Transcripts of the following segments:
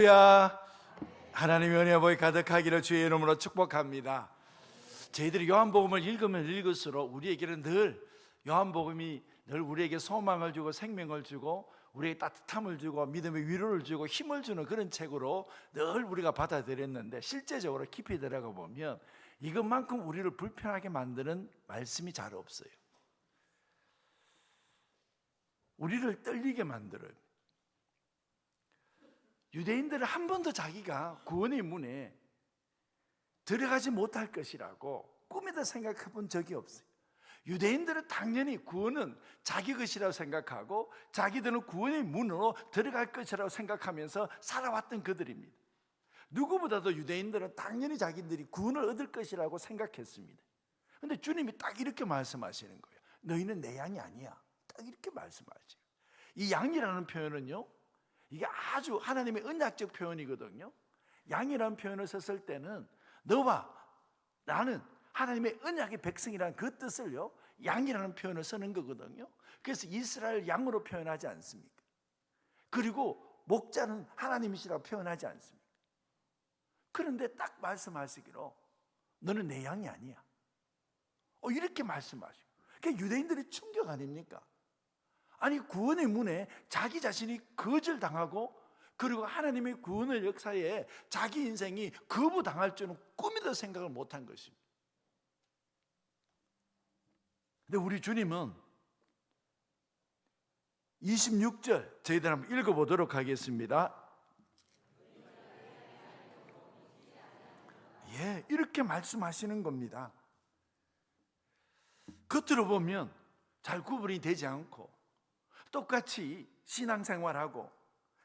할렐루야. 하나님의 은혜 복이 가득하기를 주의 이름으로 축복합니다. 저희들이 요한복음을 읽으면 읽을수록 우리에게는 늘 요한복음이 늘 우리에게 소망을 주고 생명을 주고 우리에게 따뜻함을 주고 믿음의 위로를 주고 힘을 주는 그런 책으로 늘 우리가 받아들였는데, 실제적으로 깊이 들어가 보면 이것만큼 우리를 불편하게 만드는 말씀이 잘 없어요. 우리를 떨리게 만들어요. 유대인들은 한 번도 자기가 구원의 문에 들어가지 못할 것이라고 꿈에도 생각해 본 적이 없어요. 유대인들은 당연히 구원은 자기 것이라고 생각하고 자기들은 구원의 문으로 들어갈 것이라고 생각하면서 살아왔던 그들입니다. 누구보다도 유대인들은 당연히 자기들이 구원을 얻을 것이라고 생각했습니다. 그런데 주님이 딱 이렇게 말씀하시는 거예요. 너희는 내 양이 아니야. 딱 이렇게 말씀하시죠. 이 양이라는 표현은요, 이게 아주 하나님의 언약적 표현이거든요. 양이라는 표현을 썼을 때는 너와 나는 하나님의 언약의 백성이라는 그 뜻을요, 양이라는 표현을 쓰는 거거든요. 그래서 이스라엘 양으로 표현하지 않습니까? 그리고 목자는 하나님이시라고 표현하지 않습니까? 그런데 딱 말씀하시기로 너는 내 양이 아니야, 이렇게 말씀하시고, 그게 유대인들의 충격 아닙니까? 아니, 구원의 문에 자기 자신이 거절당하고 그리고 하나님의 구원의 역사에 자기 인생이 거부당할 줄은 꿈에도 생각을 못한 것입니다. 근데 우리 주님은 26절 저희들 한번 읽어보도록 하겠습니다. 이렇게 말씀하시는 겁니다. 겉으로 보면 잘 구분이 되지 않고 똑같이 신앙생활하고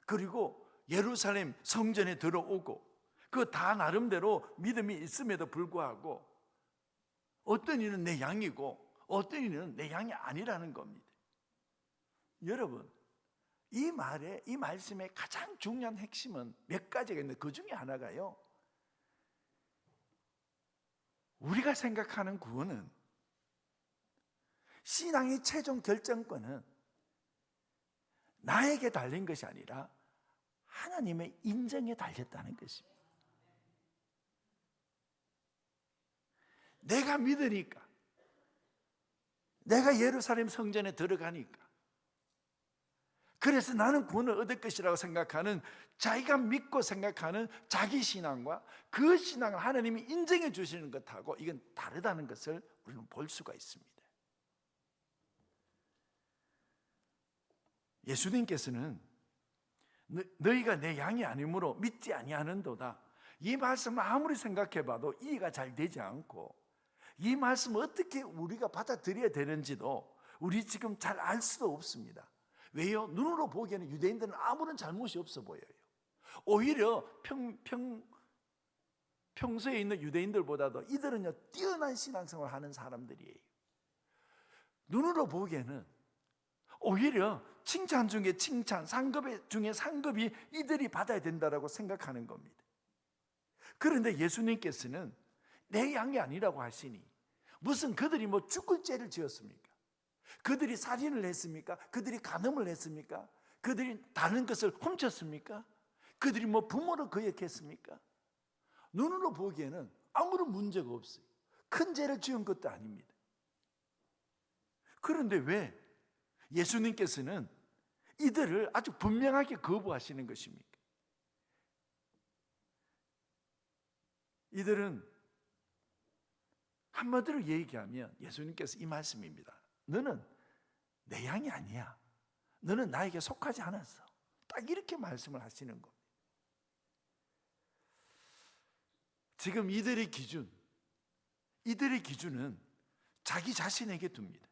그리고 예루살렘 성전에 들어오고 그 다 나름대로 믿음이 있음에도 불구하고 어떤 이는 내 양이고 어떤 이는 내 양이 아니라는 겁니다. 여러분, 이 말씀의 가장 중요한 핵심은 몇 가지가 있는데 그 중에 하나가요, 우리가 생각하는 구원은, 신앙의 최종 결정권은 나에게 달린 것이 아니라 하나님의 인정에 달렸다는 것입니다. 내가 믿으니까, 내가 예루살렘 성전에 들어가니까, 그래서 나는 구원을 얻을 것이라고 생각하는, 자기가 믿고 생각하는 자기 신앙과 그 신앙을 하나님이 인정해 주시는 것하고 이건 다르다는 것을 우리는 볼 수가 있습니다. 예수님께서는 너희가 내 양이 아니므로 믿지 아니하는도다, 이 말씀을 아무리 생각해봐도 이해가 잘 되지 않고 이 말씀을 어떻게 우리가 받아들여야 되는지도 우리 지금 잘 알 수도 없습니다. 왜요? 눈으로 보기에는 유대인들은 아무런 잘못이 없어 보여요. 오히려 평소에 있는 유대인들보다도 이들은요, 뛰어난 신앙생활을 하는 사람들이에요. 눈으로 보기에는 오히려 칭찬 중에 칭찬, 상급 중에 상급이 이들이 받아야 된다고 생각하는 겁니다. 그런데 예수님께서는 내 양이 아니라고 하시니, 무슨 그들이 죽을 죄를 지었습니까? 그들이 살인을 했습니까? 그들이 간음을 했습니까? 그들이 다른 것을 훔쳤습니까? 그들이 부모를 거역했습니까? 눈으로 보기에는 아무런 문제가 없어요. 큰 죄를 지은 것도 아닙니다. 그런데 왜 예수님께서는 이들을 아주 분명하게 거부하시는 것입니까? 이들은 한마디로 얘기하면 예수님께서 이 말씀입니다. 너는 내 양이 아니야. 너는 나에게 속하지 않았어. 딱 이렇게 말씀을 하시는 겁니다. 지금 이들의 기준은 자기 자신에게 둡니다.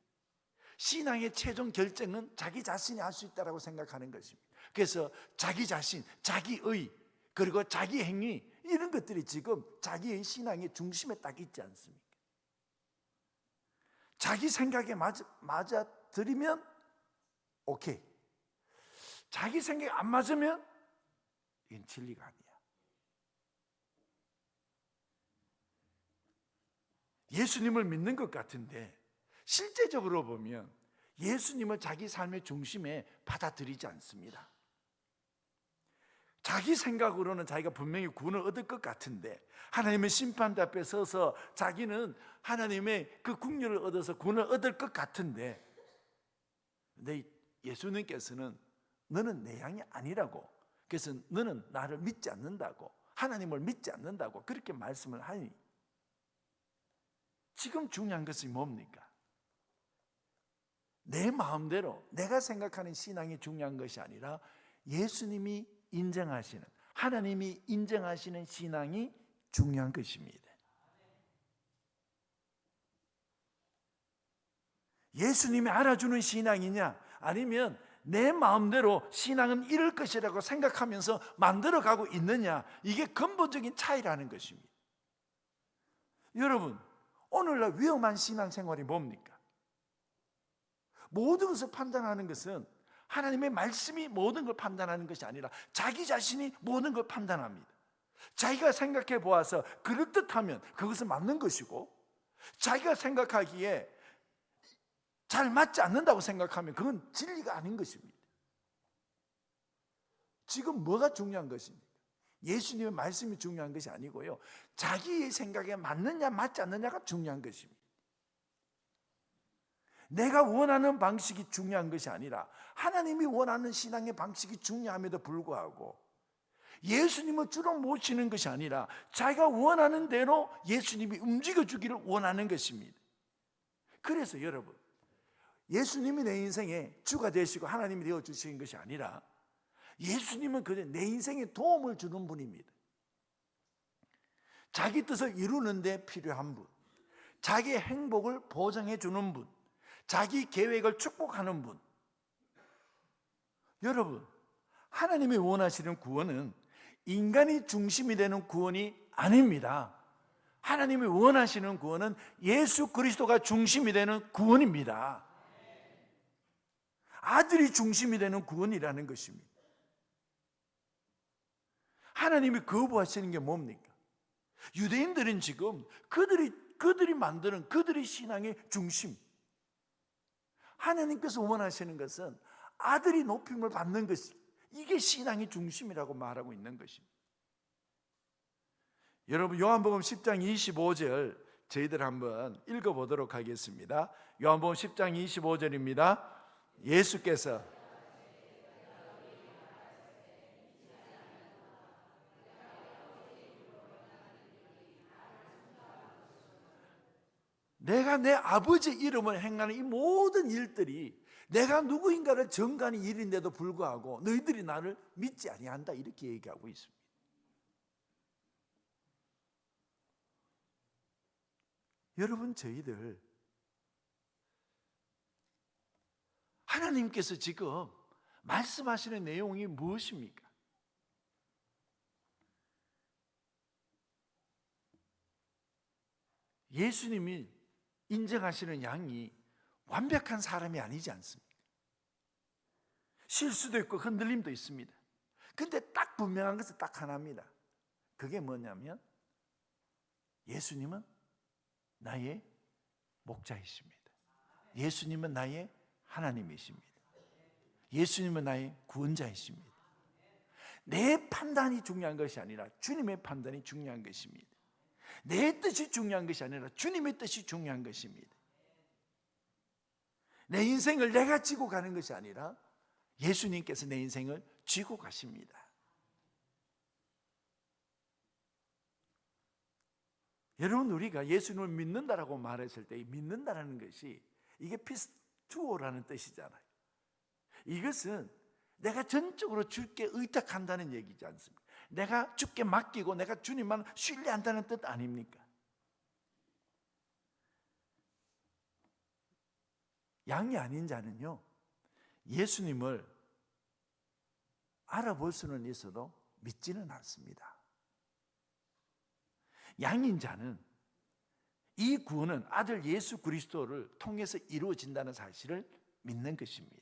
신앙의 최종 결정은 자기 자신이 할 수 있다고 생각하는 것입니다. 그래서 자기 자신, 자기의, 그리고 자기 행위, 이런 것들이 지금 자기의 신앙의 중심에 딱 있지 않습니까? 자기 생각에 맞아들이면 오케이, 자기 생각에 안 맞으면 이건 진리가 아니야. 예수님을 믿는 것 같은데 실제적으로 보면 예수님을 자기 삶의 중심에 받아들이지 않습니다. 자기 생각으로는 자기가 분명히 구원을 얻을 것 같은데 하나님의 심판대 앞에 서서 자기는 하나님의 그 국률을 얻어서 구원을 얻을 것 같은데, 근데 예수님께서는 너는 내 양이 아니라고, 그래서 너는 나를 믿지 않는다고, 하나님을 믿지 않는다고 그렇게 말씀을 하니, 지금 중요한 것이 뭡니까? 내 마음대로 내가 생각하는 신앙이 중요한 것이 아니라 예수님이 인정하시는, 하나님이 인정하시는 신앙이 중요한 것입니다. 예수님이 알아주는 신앙이냐, 아니면 내 마음대로 신앙은 이럴 것이라고 생각하면서 만들어가고 있느냐, 이게 근본적인 차이라는 것입니다. 여러분, 오늘날 위험한 신앙생활이 뭡니까? 모든 것을 판단하는 것은 하나님의 말씀이 모든 걸 판단하는 것이 아니라 자기 자신이 모든 걸 판단합니다. 자기가 생각해 보아서 그럴듯하면 그것은 맞는 것이고, 자기가 생각하기에 잘 맞지 않는다고 생각하면 그건 진리가 아닌 것입니다. 지금 뭐가 중요한 것입니까? 예수님의 말씀이 중요한 것이 아니고요, 자기의 생각에 맞느냐 맞지 않느냐가 중요한 것입니다. 내가 원하는 방식이 중요한 것이 아니라 하나님이 원하는 신앙의 방식이 중요함에도 불구하고 예수님을 주로 모시는 것이 아니라 자기가 원하는 대로 예수님이 움직여주기를 원하는 것입니다. 그래서 여러분, 예수님이 내 인생의 주가 되시고 하나님이 되어주시는 것이 아니라 예수님은 그저 내 인생에 도움을 주는 분입니다. 자기 뜻을 이루는 데 필요한 분, 자기의 행복을 보장해 주는 분, 자기 계획을 축복하는 분. 여러분, 하나님이 원하시는 구원은 인간이 중심이 되는 구원이 아닙니다. 하나님이 원하시는 구원은 예수 그리스도가 중심이 되는 구원입니다. 아들이 중심이 되는 구원이라는 것입니다. 하나님이 거부하시는 게 뭡니까? 유대인들은 지금 그들이 만드는 그들의 신앙의 중심, 하나님께서 원하시는 것은 아들이 높임을 받는 것이, 이게 신앙의 중심이라고 말하고 있는 것입니다. 여러분, 요한복음 10장 25절 저희들 한번 읽어보도록 하겠습니다. 요한복음 10장 25절입니다. 예수께서 내가 내 아버지 이름을 행하는 이 모든 일들이 내가 누구인가를 증거하는 일인데도 불구하고 너희들이 나를 믿지 아니한다, 이렇게 얘기하고 있습니다. 여러분, 저희들 하나님께서 지금 말씀하시는 내용이 무엇입니까? 예수님이 인정하시는 양이 완벽한 사람이 아니지 않습니까? 실수도 있고 흔들림도 있습니다. 근데 딱 분명한 것은 딱 하나입니다. 그게 뭐냐면 예수님은 나의 목자이십니다. 예수님은 나의 하나님이십니다. 예수님은 나의 구원자이십니다. 내 판단이 중요한 것이 아니라 주님의 판단이 중요한 것입니다. 내 뜻이 중요한 것이 아니라 주님의 뜻이 중요한 것입니다. 내 인생을 내가 지고 가는 것이 아니라 예수님께서 내 인생을 지고 가십니다. 여러분, 우리가 예수님을 믿는다라고 말했을 때 믿는다라는 것이 이게 피스투오라는 뜻이잖아요. 이것은 내가 전적으로 주께 의탁한다는 얘기지 않습니까? 내가 주께 맡기고 내가 주님만 신뢰한다는 뜻 아닙니까? 양이 아닌 자는요, 예수님을 알아볼 수는 있어도 믿지는 않습니다. 양인 자는 이 구원은 아들 예수 그리스도를 통해서 이루어진다는 사실을 믿는 것입니다.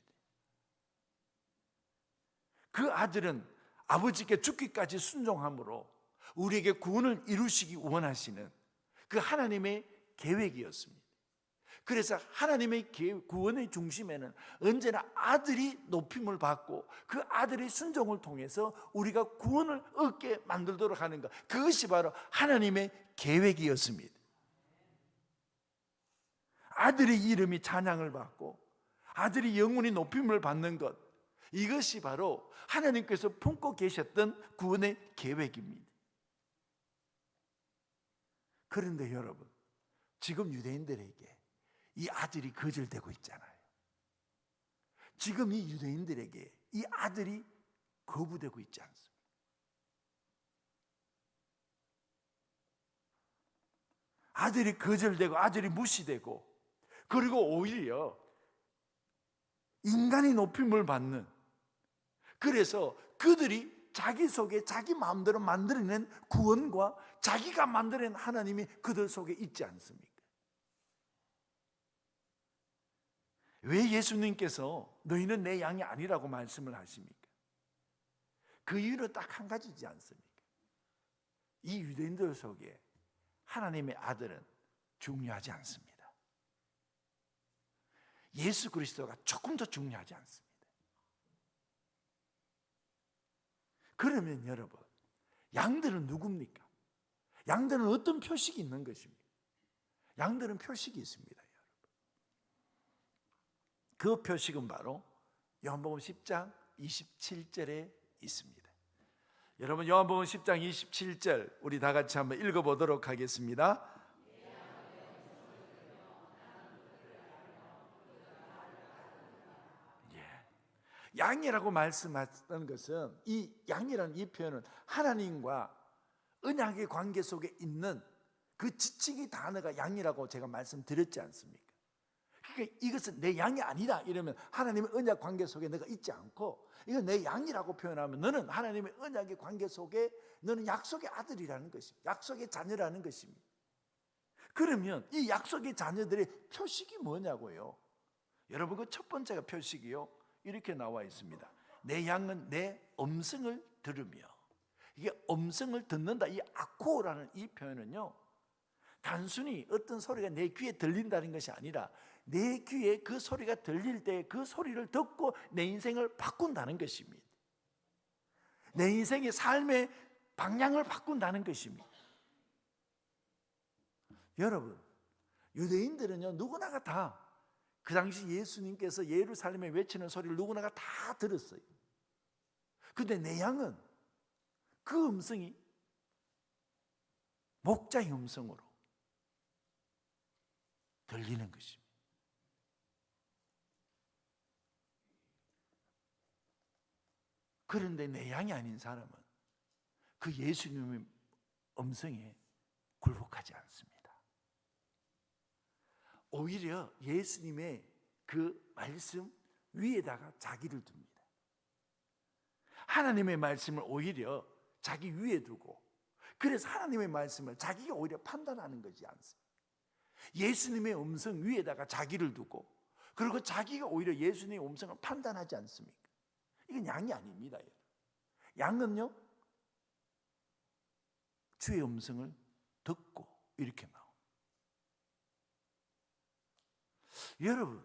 그 아들은 아버지께 죽기까지 순종함으로 우리에게 구원을 이루시기 원하시는 그 하나님의 계획이었습니다. 그래서 하나님의 구원의 중심에는 언제나 아들이 높임을 받고 그 아들의 순종을 통해서 우리가 구원을 얻게 만들도록 하는 것, 그것이 바로 하나님의 계획이었습니다. 아들의 이름이 찬양을 받고 아들이 영원히 높임을 받는 것, 이것이 바로 하나님께서 품고 계셨던 구원의 계획입니다. 그런데 여러분, 지금 유대인들에게 이 아들이 거절되고 있잖아요. 지금 이 유대인들에게 이 아들이 거부되고 있지 않습니까? 아들이 거절되고 아들이 무시되고, 그리고 오히려 인간이 높임을 받는, 그래서 그들이 자기 속에 자기 마음대로 만들어낸 구원과 자기가 만들어낸 하나님이 그들 속에 있지 않습니까? 왜 예수님께서 너희는 내 양이 아니라고 말씀을 하십니까? 그 이유는 딱 한 가지지 않습니까? 이 유대인들 속에 하나님의 아들은 중요하지 않습니다. 예수 그리스도가 조금 더 중요하지 않습니다. 그러면 여러분, 양들은 누굽니까? 양들은 어떤 표식이 있는 것입니까? 양들은 표식이 있습니다, 여러분. 그 표식은 바로 요한복음 10장 27절에 있습니다. 여러분, 요한복음 10장 27절 우리 다 같이 한번 읽어보도록 하겠습니다. 양이라고 말씀하셨던 것은, 이 양이라는 이 표현은 하나님과 언약의 관계 속에 있는 그 지칭의 단어가 양이라고 제가 말씀드렸지 않습니까? 그러니까 이것은 내 양이 아니다 이러면 하나님의 언약 관계 속에 내가 있지 않고, 이건 내 양이라고 표현하면 너는 하나님의 언약의 관계 속에, 너는 약속의 아들이라는 것입니다. 약속의 자녀라는 것입니다. 그러면 이 약속의 자녀들의 표식이 뭐냐고요? 여러분, 그 첫 번째가 표식이요, 이렇게 나와 있습니다. 내 양은 내 음성을 들으며. 이게 음성을 듣는다, 이 아코라는 이 표현은요, 단순히 어떤 소리가 내 귀에 들린다는 것이 아니라 내 귀에 그 소리가 들릴 때 그 소리를 듣고 내 인생을 바꾼다는 것입니다. 내 인생의 삶의 방향을 바꾼다는 것입니다. 여러분, 유대인들은요, 누구나가 다 그 당시 예수님께서 예루살렘에 외치는 소리를 누구나가 다 들었어요. 근데 내 양은 그 음성이 목자의 음성으로 들리는 것입니다. 그런데 내 양이 아닌 사람은 그 예수님의 음성에 굴복하지 않습니다. 오히려 예수님의 그 말씀 위에다가 자기를 둡니다. 하나님의 말씀을 오히려 자기 위에 두고, 그래서 하나님의 말씀을 자기가 오히려 판단하는 것이 않습니다. 예수님의 음성 위에다가 자기를 두고, 그리고 자기가 오히려 예수님의 음성을 판단하지 않습니까? 이건 양이 아닙니다. 양은요, 주의 음성을 듣고 이렇게 나옵니다. 여러분,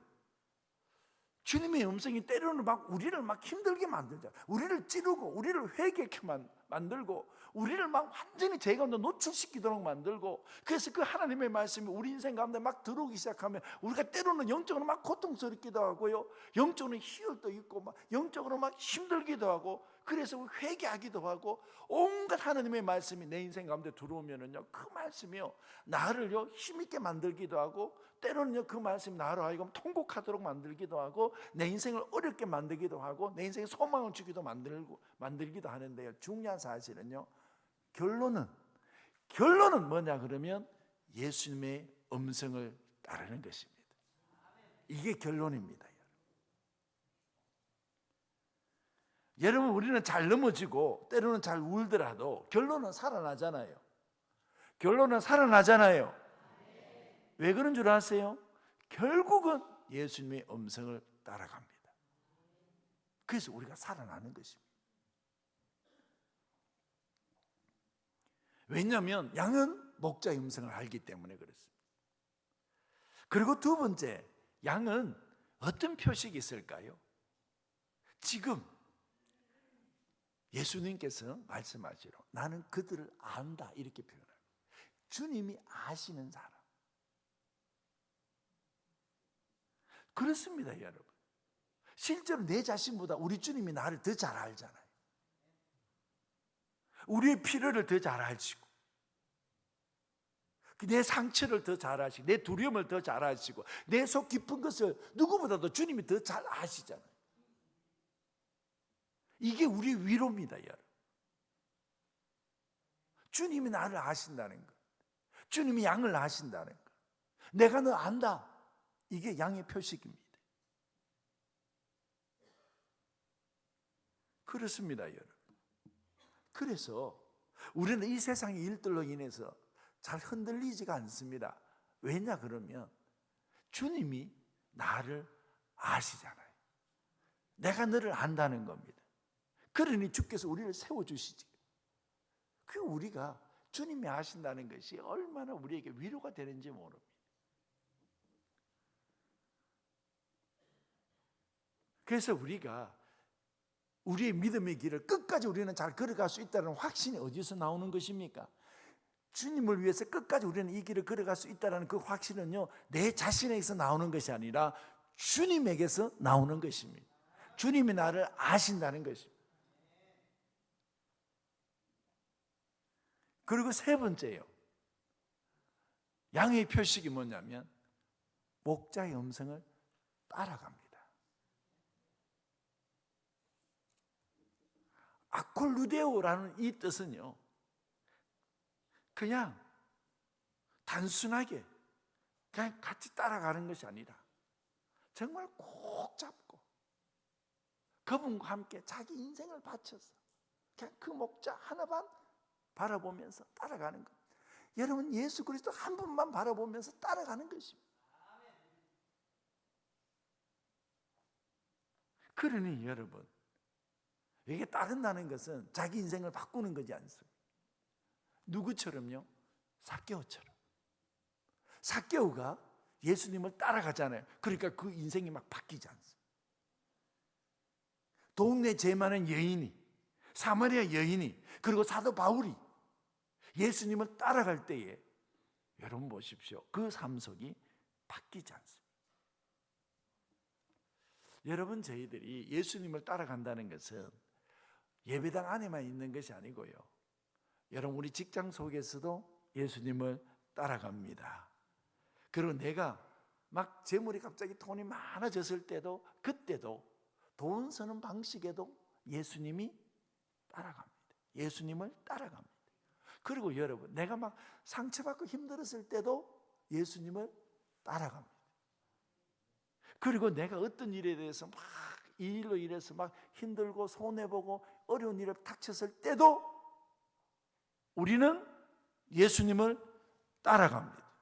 주님의 음성이 때로는 막 우리를 막 힘들게 만들잖아요. 우리를 찌르고 우리를 회개케 만들고 우리를 막 완전히 죄 가운데 노출시키도록 만들고, 그래서 그 하나님의 말씀이 우리 인생 가운데 막 들어오기 시작하면 우리가 때로는 영적으로 막 고통스럽기도 하고요, 영적으로 희열도 있고 막 영적으로 막 힘들기도 하고, 그래서 회개하기도 하고, 온갖 하나님의 말씀이 내 인생 가운데 들어오면은요, 그 말씀이요 나를요 힘있게 만들기도 하고, 때로는요 그 말씀이 나로 하여금 통곡하도록 만들기도 하고, 내 인생을 어렵게 만들기도 하고, 내 인생에 소망을 주기도 만들기도 하는데요, 중요한 사실은요, 결론은 뭐냐 그러면 예수님의 음성을 따르는 것입니다. 이게 결론입니다. 여러분, 우리는 잘 넘어지고 때로는 잘 울더라도 결론은 살아나잖아요. 결론은 살아나잖아요. 왜 그런 줄 아세요? 결국은 예수님의 음성을 따라갑니다. 그래서 우리가 살아나는 것입니다. 왜냐하면 양은 목자의 음성을 알기 때문에 그렇습니다. 그리고 두 번째, 양은 어떤 표식이 있을까요? 지금 예수님께서 말씀하시로 나는 그들을 안다 이렇게 표현해요. 주님이 아시는 사람. 그렇습니다, 여러분. 실제로 내 자신보다 우리 주님이 나를 더 잘 알잖아요. 우리의 필요를 더 잘 아시고, 내 상처를 더 잘 아시고, 내 두려움을 더 잘 아시고, 내 속 깊은 것을 누구보다도 주님이 더 잘 아시잖아요. 이게 우리의 위로입니다, 여러분. 주님이 나를 아신다는 것, 주님이 양을 아신다는 것, 내가 너 안다, 이게 양의 표식입니다. 그렇습니다, 여러분. 그래서 우리는 이 세상의 일들로 인해서 잘 흔들리지가 않습니다. 왜냐 그러면 주님이 나를 아시잖아요. 내가 너를 안다는 겁니다. 그러니 주께서 우리를 세워주시지. 그 우리가 주님이 아신다는 것이 얼마나 우리에게 위로가 되는지 모릅니다. 그래서 우리가 우리의 믿음의 길을 끝까지 우리는 잘 걸어갈 수 있다는 확신이 어디서 나오는 것입니까? 주님을 위해서 끝까지 우리는 이 길을 걸어갈 수 있다는 그 확신은요, 내 자신에게서 나오는 것이 아니라 주님에게서 나오는 것입니다. 주님이 나를 아신다는 것입니다. 그리고 세 번째요, 양의 표식이 뭐냐면 목자의 음성을 따라갑니다. 아콜루데오라는 이 뜻은요, 그냥 단순하게 그냥 같이 따라가는 것이 아니라 정말 꼭 잡고 그분과 함께 자기 인생을 바쳐서 그냥 그 목자 하나만 바라보면서 따라가는 것. 여러분, 예수 그리스도 한 분만 바라보면서 따라가는 것입니다. 그러니 여러분, 이게 따른다는 것은 자기 인생을 바꾸는 거지 않습니까? 누구처럼요? 삭개오처럼. 삭개오가 예수님을 따라가잖아요. 그러니까 그 인생이 막 바뀌지 않습니다. 동네 죄 많은 여인이, 사마리아 여인이, 그리고 사도 바울이 예수님을 따라갈 때에 여러분 보십시오, 그 삶 속이 바뀌지 않습니다. 여러분, 저희들이 예수님을 따라간다는 것은 예배당 안에만 있는 것이 아니고요, 여러분 우리 직장 속에서도 예수님을 따라갑니다. 그리고 내가 막 재물이 갑자기 돈이 많아졌을 때도, 그때도 돈 쓰는 방식에도 예수님이 따라갑니다. 예수님을 따라갑니다. 그리고 여러분, 내가 막 상처받고 힘들었을 때도 예수님을 따라갑니다. 그리고 내가 어떤 일에 대해서 막 이 일로 인해서 막 힘들고 손해보고 어려운 일을 닥쳤을 때도 우리는 예수님을 따라갑니다.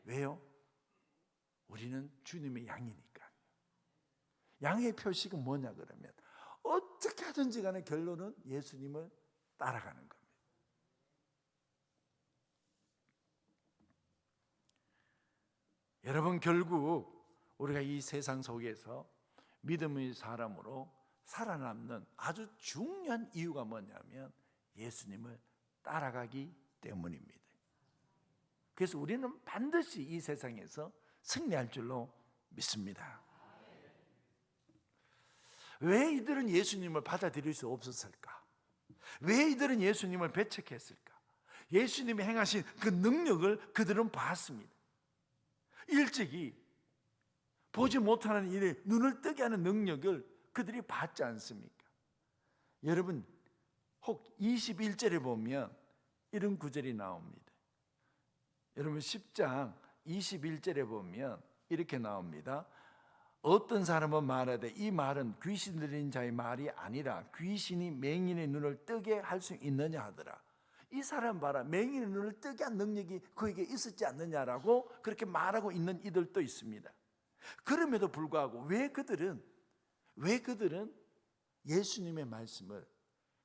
왜요? 우리는 주님의 양이니까. 양의 표식은 뭐냐 그러면 어떻게 하든지 간에 결론은 예수님을 따라가는 겁니다. 여러분, 결국 우리가 이 세상 속에서 믿음의 사람으로 살아남는 아주 중요한 이유가 뭐냐면 예수님을 따라가기 때문입니다. 그래서 우리는 반드시 이 세상에서 승리할 줄로 믿습니다. 왜 이들은 예수님을 받아들일 수 없었을까? 왜 이들은 예수님을 배척했을까? 예수님이 행하신 그 능력을 그들은 봤습니다. 일찍이 보지 못하는 일에 눈을 뜨게 하는 능력을 그들이 봤지 않습니까? 여러분, 혹 21절에 보면 이런 구절이 나옵니다. 여러분, 10장 21절에 보면 이렇게 나옵니다. 어떤 사람은 말하되 이 말은 귀신 들린 자의 말이 아니라 귀신이 맹인의 눈을 뜨게 할 수 있느냐 하더라. 이 사람 봐라, 맹인의 눈을 뜨게 한 능력이 그에게 있었지 않느냐라고 그렇게 말하고 있는 이들도 있습니다. 그럼에도 불구하고 왜 그들은 예수님의 말씀을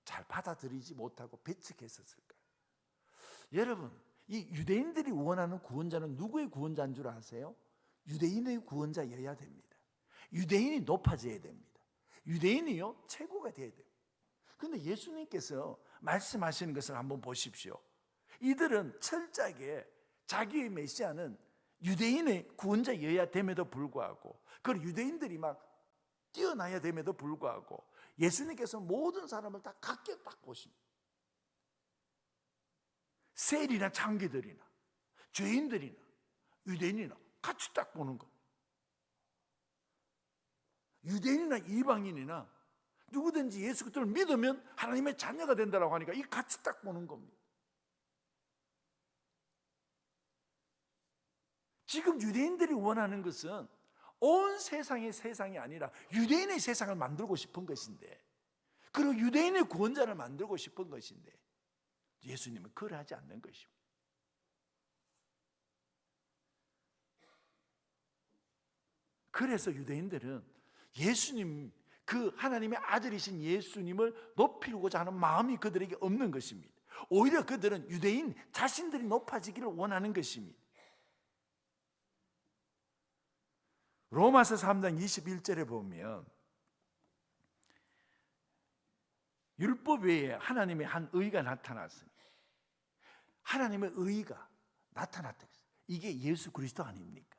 잘 받아들이지 못하고 배척했었을까요? 여러분, 이 유대인들이 원하는 구원자는 누구의 구원자인 줄 아세요? 유대인의 구원자여야 됩니다. 유대인이 높아져야 됩니다. 유대인이요 최고가 돼야 돼요. 그런데 예수님께서 말씀하시는 것을 한번 보십시오. 이들은 철저하게 자기의 메시아는 유대인의 구원자여야 됨에도 불구하고, 그리고 유대인들이 막 뛰어나야 됨에도 불구하고 예수님께서 모든 사람을 다 각기 딱 보십니다. 세리나 창기들이나 죄인들이나 유대인이나 같이 딱 보는 거. 유대인이나 이방인이나 누구든지 예수 그리스도를 믿으면 하나님의 자녀가 된다고 하니까 이 같이 딱 보는 겁니다. 지금 유대인들이 원하는 것은 온 세상의 세상이 아니라 유대인의 세상을 만들고 싶은 것인데, 그리고 유대인의 구원자를 만들고 싶은 것인데 예수님은 그걸 하지 않는 것입니다. 그래서 유대인들은 예수님, 그 하나님의 아들이신 예수님을 높이고자 하는 마음이 그들에게 없는 것입니다. 오히려 그들은 유대인 자신들이 높아지기를 원하는 것입니다. 로마서 3장 21절에 보면 율법 외에 하나님의 한 의가 나타났습니다. 하나님의 의가 나타났다. 이게 예수 그리스도 아닙니까?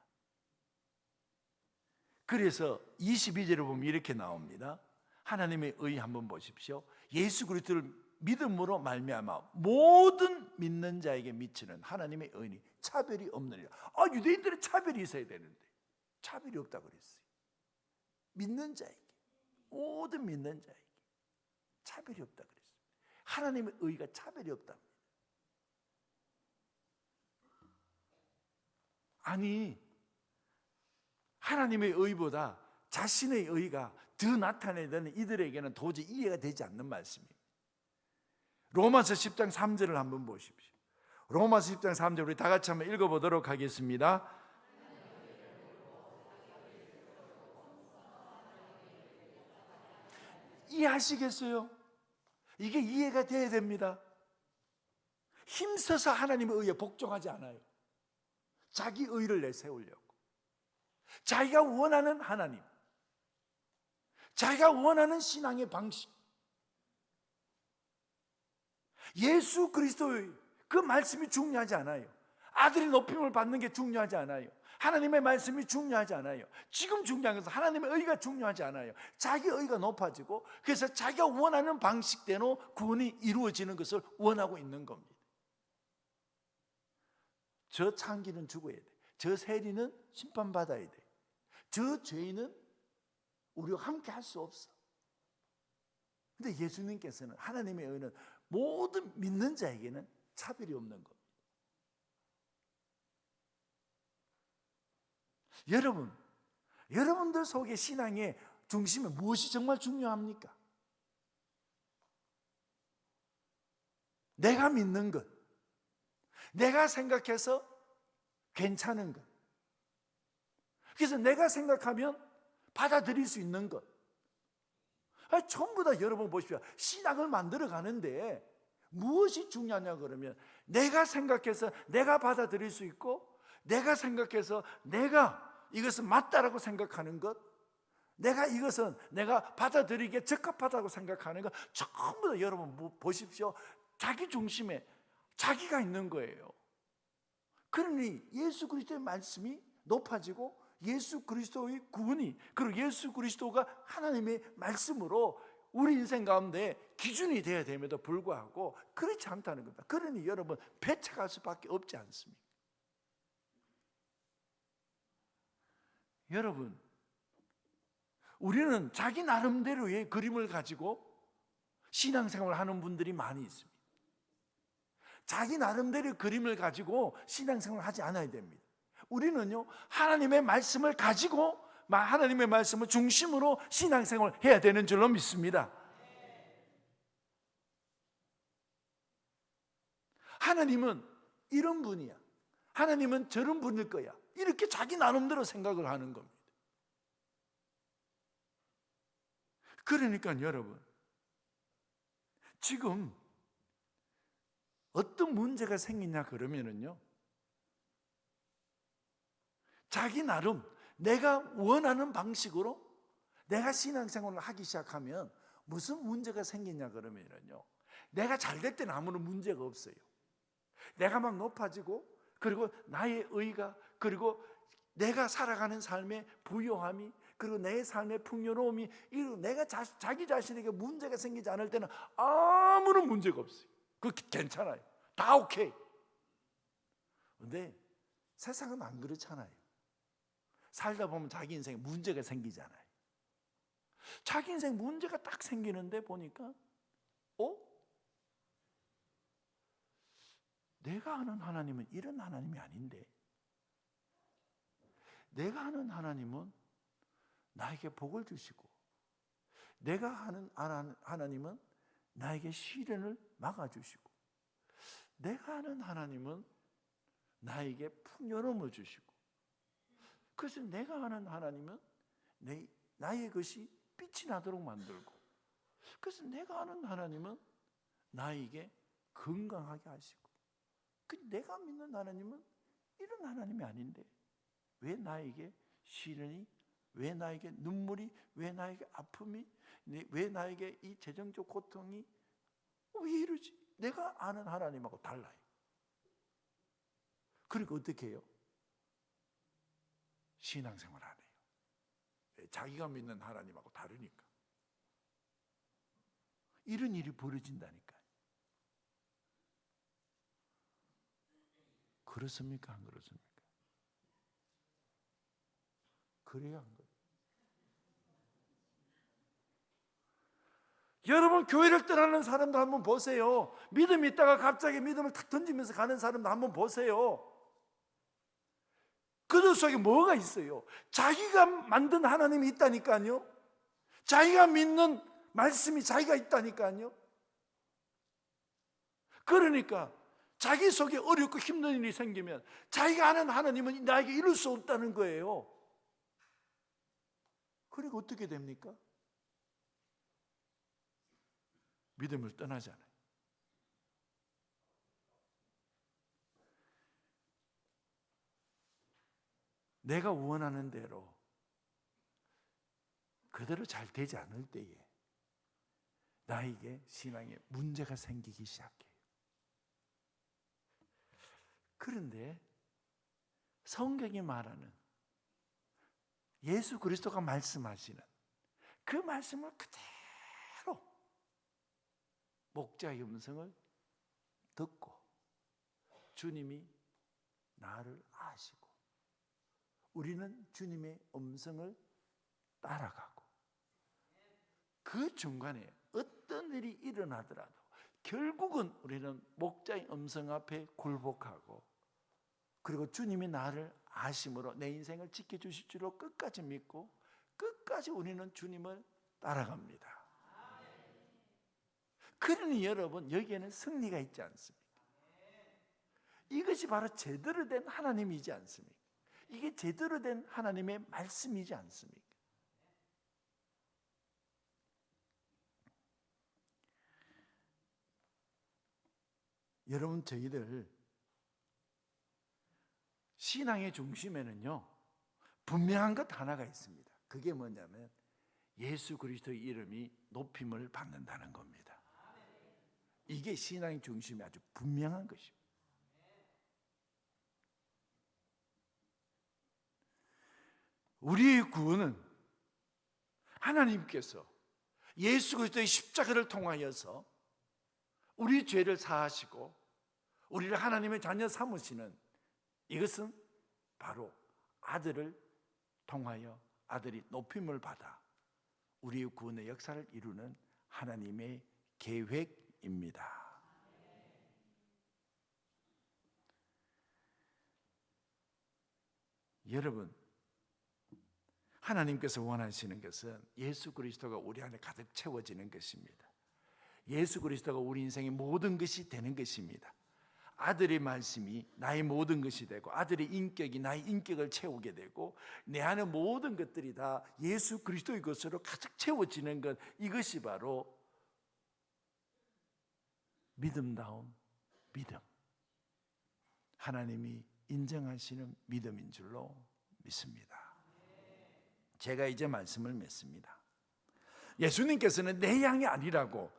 그래서 22절에 보면 이렇게 나옵니다. 하나님의 의 한번 보십시오. 예수 그리스도를 믿음으로 말미암아 모든 믿는 자에게 미치는 하나님의 의니 차별이 없느니라. 유대인들은 차별이 있어야 되는데 차별이 없다고 그랬어요. 믿는 자에게, 모든 믿는 자에게 차별이 없다고 그랬어요. 하나님의 의가 차별이 없답니다. 아니, 하나님의 의보다 자신의 의가 더 나타내야 되는 이들에게는 도저히 이해가 되지 않는 말씀입니다. 로마서 10장 3절을 한번 보십시오. 로마서 10장 3절 우리 다 같이 한번 읽어보도록 하겠습니다. 이해하시겠어요? 이게 이해가 돼야 됩니다. 힘써서 하나님의 의에 복종하지 않아요. 자기 의를 내세우려고, 자기가 원하는 하나님, 자기가 원하는 신앙의 방식, 예수 그리스도의 그 말씀이 중요하지 않아요. 아들이 높임을 받는 게 중요하지 않아요. 하나님의 말씀이 중요하지 않아요. 지금 중요한 것은 하나님의 의가 중요하지 않아요. 자기 의가 높아지고, 그래서 자기가 원하는 방식대로 구원이 이루어지는 것을 원하고 있는 겁니다. 저 창기는 죽어야 돼. 저 세리는 심판받아야 돼. 저 죄인은 우리와 함께 할 수 없어. 근데 예수님께서는, 하나님의 의는 모든 믿는 자에게는 차별이 없는 겁니다. 여러분들 속의 신앙의 중심에 무엇이 정말 중요합니까? 내가 믿는 것, 내가 생각해서 괜찮은 것, 그래서 내가 생각하면 받아들일 수 있는 것. 전부 다 여러분 보십시오. 신앙을 만들어 가는데 무엇이 중요하냐 그러면, 내가 생각해서 내가 받아들일 수 있고, 내가 생각해서 내가 이것은 맞다라고 생각하는 것, 내가 이것은 내가 받아들이기에 적합하다고 생각하는 것, 전부 다 여러분 보십시오. 자기 중심에 자기가 있는 거예요. 그러니 예수 그리스도의 말씀이 높아지고, 예수 그리스도의 구원이, 그리고 예수 그리스도가 하나님의 말씀으로 우리 인생 가운데 기준이 되어야 됨에도 불구하고 그렇지 않다는 겁니다. 그러니 여러분 배척할 수밖에 없지 않습니까? 여러분, 우리는 자기 나름대로의 그림을 가지고 신앙생활을 하는 분들이 많이 있습니다. 자기 나름대로의 그림을 가지고 신앙생활을 하지 않아야 됩니다. 우리는요, 하나님의 말씀을 가지고, 하나님의 말씀을 중심으로 신앙생활을 해야 되는 줄로 믿습니다. 하나님은 이런 분이야, 하나님은 저런 분일 거야, 이렇게 자기 나름대로 생각을 하는 겁니다. 그러니까 여러분, 지금 어떤 문제가 생기냐 그러면은요, 자기 나름 내가 원하는 방식으로 내가 신앙생활을 하기 시작하면 무슨 문제가 생기냐 그러면요, 내가 잘 될 때는 아무런 문제가 없어요. 내가 막 높아지고, 그리고 나의 의가, 그리고 내가 살아가는 삶의 부요함이, 그리고 내 삶의 풍요로움이, 내가 자기 자신에게 문제가 생기지 않을 때는 아무런 문제가 없어요. 그거 괜찮아요. 다 오케이. 근데 세상은 안 그렇잖아요. 살다 보면 자기 인생에 문제가 생기잖아요. 자기 인생 문제가 딱 생기는데 보니까 내가 아는 하나님은 이런 하나님이 아닌데, 내가 아는 하나님은 나에게 복을 주시고, 내가 아는 하나님은 나에게 시련을 막아주시고, 내가 아는 하나님은 나에게 풍요로움을 주시고, 그래서 내가 아는 하나님은 나의 것이 빛이 나도록 만들고, 그래서 내가 아는 하나님은 나에게 건강하게 하시고, 내가 믿는 하나님은 이런 하나님이 아닌데 왜 나에게 시련이, 왜 나에게 눈물이, 왜 나에게 아픔이, 왜 나에게 이 재정적 고통이, 왜 이러지? 내가 아는 하나님하고 달라요. 그러니까 어떻게 해요? 신앙생활 안 해요. 자기가 믿는 하나님하고 다르니까. 이런 일이 벌어진다니까요. 그렇습니까? 안 그렇습니까? 그래야 안 그래요. 여러분, 교회를 떠나는 사람도 한번 보세요. 믿음이 있다가 갑자기 믿음을 탁 던지면서 가는 사람도 한번 보세요. 그들 속에 뭐가 있어요? 자기가 만든 하나님이 있다니까요. 자기가 믿는 말씀이 자기가 있다니까요. 그러니까 자기 속에 어렵고 힘든 일이 생기면 자기가 아는 하나님은 나에게 이룰 수 없다는 거예요. 그리고 어떻게 됩니까? 믿음을 떠나잖아요. 내가 원하는 대로 그대로 잘 되지 않을 때에 나에게 신앙에 문제가 생기기 시작해요. 그런데 성경이 말하는, 예수 그리스도가 말씀하시는 그 말씀을 그대로 목자의 음성을 듣고 주님이 나를 아시고 우리는 주님의 음성을 따라가고, 그 중간에 어떤 일이 일어나더라도 결국은 우리는 목자의 음성 앞에 굴복하고, 그리고 주님이 나를 아심으로 내 인생을 지켜주실 줄로 끝까지 믿고 끝까지 우리는 주님을 따라갑니다. 그러니 여러분, 여기에는 승리가 있지 않습니까? 이것이 바로 제대로 된 하나님이지 않습니까? 이게 제대로 된 하나님의 말씀이지 않습니까? 여러분, 저희들 신앙의 중심에는요, 분명한 것 하나가 있습니다. 그게 뭐냐면 예수 그리스도의 이름이 높임을 받는다는 겁니다. 이게 신앙의 중심이 아주 분명한 것입니다. 우리의 구원은 하나님께서 예수 그리스도의 십자가를 통하여서 우리 죄를 사하시고 우리를 하나님의 자녀 삼으시는, 이것은 바로 아들을 통하여 아들이 높임을 받아 우리의 구원의 역사를 이루는 하나님의 계획입니다. 여러분, 하나님께서 원하시는 것은 예수 그리스도가 우리 안에 가득 채워지는 것입니다. 예수 그리스도가 우리 인생의 모든 것이 되는 것입니다. 아들의 말씀이 나의 모든 것이 되고, 아들의 인격이 나의 인격을 채우게 되고, 내 안에 모든 것들이 다 예수 그리스도의 것으로 가득 채워지는 것, 이것이 바로 믿음다운 믿음, 하나님이 인정하시는 믿음인 줄로 믿습니다. 제가 이제 말씀을 맺습니다. 예수님께서는 내 양이 아니라고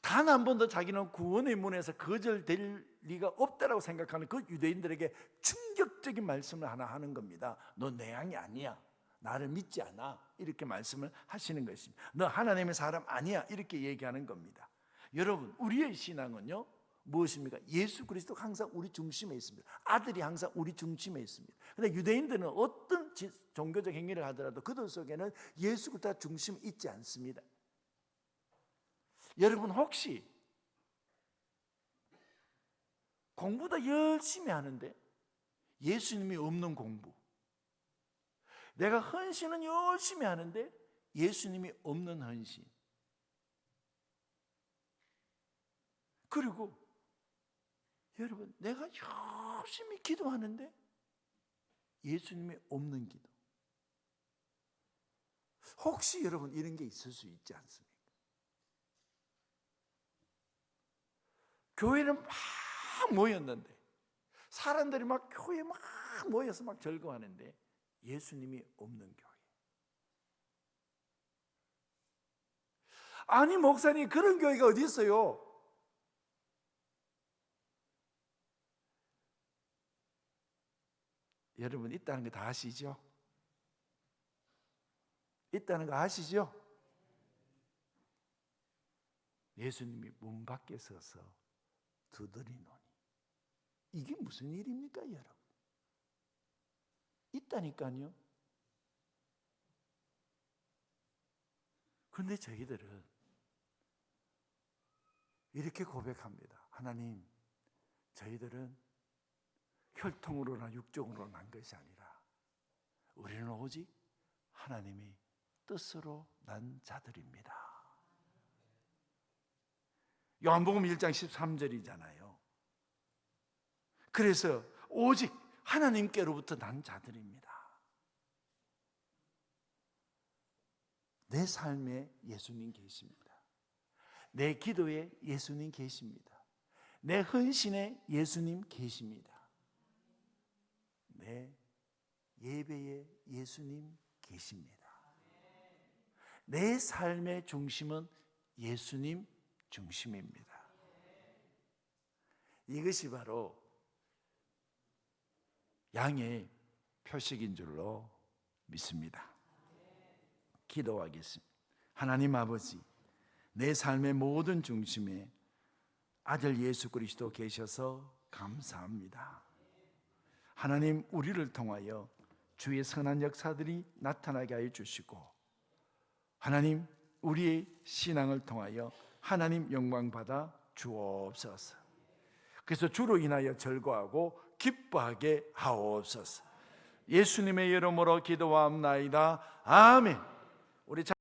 단 한 번도 자기는 구원의 문에서 거절될 리가 없다라고 생각하는 그 유대인들에게 충격적인 말씀을 하나 하는 겁니다. 너 내 양이 아니야, 나를 믿지 않아, 이렇게 말씀을 하시는 것입니다. 너 하나님의 사람 아니야, 이렇게 얘기하는 겁니다. 여러분, 우리의 신앙은요 무엇입니까? 예수 그리스도가 항상 우리 중심에 있습니다. 아들이 항상 우리 중심에 있습니다. 그런데 유대인들은 어떤 종교적 행위를 하더라도 그들 속에는 예수 그리스도가 중심에 있지 않습니다. 여러분, 혹시 공부도 열심히 하는데 예수님이 없는 공부, 내가 헌신은 열심히 하는데 예수님이 없는 헌신, 그리고 여러분, 내가 열심히 기도하는데 예수님이 없는 기도, 혹시 여러분 이런 게 있을 수 있지 않습니까? 교회는 막 모였는데, 사람들이 막 교회에 막 모여서 막 즐거워하는데 예수님이 없는 교회. 아니 목사님, 그런 교회가 어디 있어요? 여러분, 있다는 거 다 아시죠? 있다는 거 아시죠? 예수님이 문 밖에 서서 두드리노니, 이게 무슨 일입니까 여러분? 있다니까요. 그런데 저희들은 이렇게 고백합니다. 하나님, 저희들은 혈통으로나 육적으로 난 것이 아니라 우리는 오직 하나님의 뜻으로 난 자들입니다. 요한복음 1장 13절이잖아요. 그래서 오직 하나님께로부터 난 자들입니다. 내 삶에 예수님 계십니다. 내 기도에 예수님 계십니다. 내 헌신에 예수님 계십니다. 내 예배에 예수님 계십니다. 내 삶의 중심은 예수님 중심입니다. 이것이 바로 양의 표식인 줄로 믿습니다. 기도하겠습니다. 하나님 아버지, 내 삶의 모든 중심에 아들 예수 그리스도 계셔서 감사합니다. 하나님, 우리를 통하여 주의 선한 역사들이 나타나게 하여 주시고, 하나님, 우리의 신앙을 통하여 하나님 영광 받아 주옵소서. 그래서 주로 인하여 즐거워하고 기뻐하게 하옵소서. 예수님의 이름으로 기도하옵나이다. 아멘. 우리